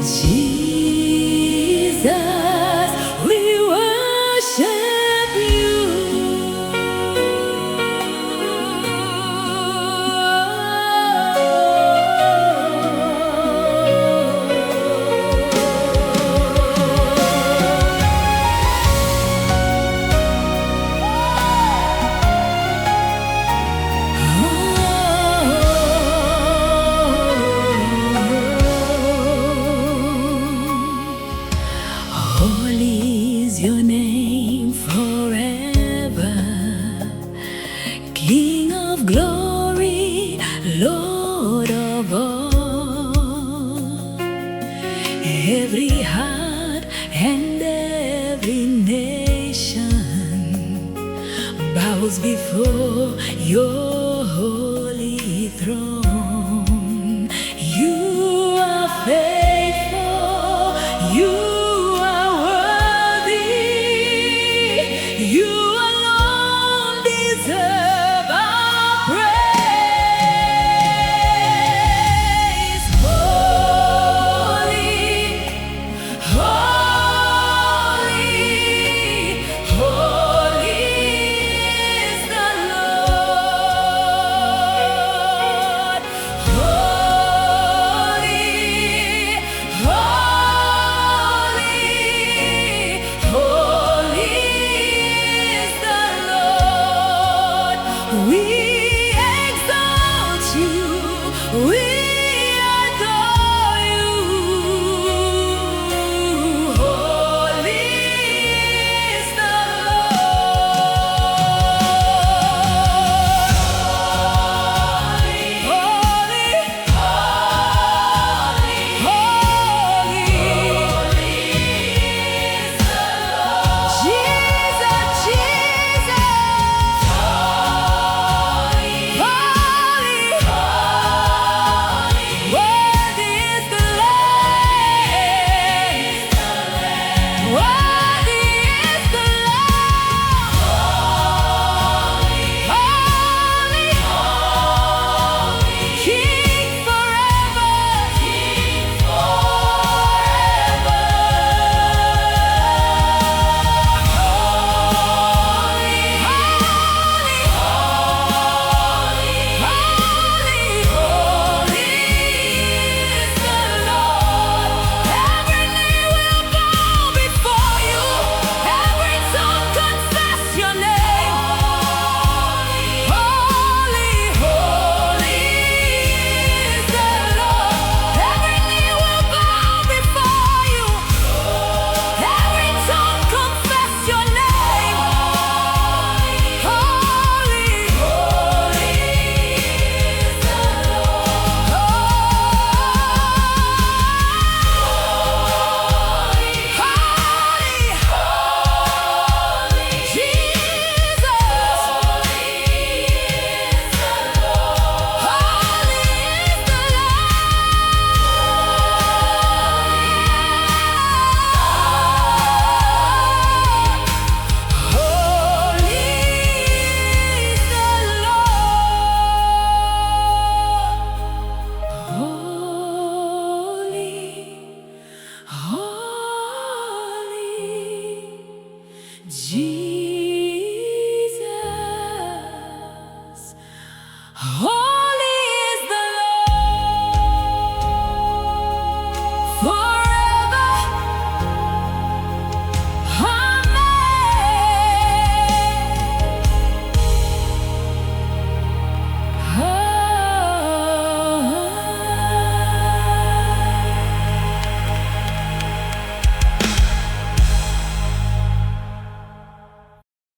Jesus, we worship you. Holy is your name forever, King of glory, Lord of all. Every heart and every nation bows before your holy throne. You are faithful, you are worthy, you alone deserve our praise. Holy, holy, holy is the Lord. Holy, holy, holy is the Lord. We exalt you, we adore you. Holy is the Lord. Holy, holy, holy is the Lord. Jesus, Jesus. Holy, worthy is the Lamb. Worthy is the Lamb. Holy, King forever. Holy is the Lord. Every knee will bow before you. Every tongue confess your name. Holy, holy is the Lord. Every knee will bow before you. Every tongue confess your name. Holy, holy is the Lord. Holy, holy, Jesus. Holy is the Lord. Holy is the Lord. Holy is the Lord. Holy, Jesus. Holy.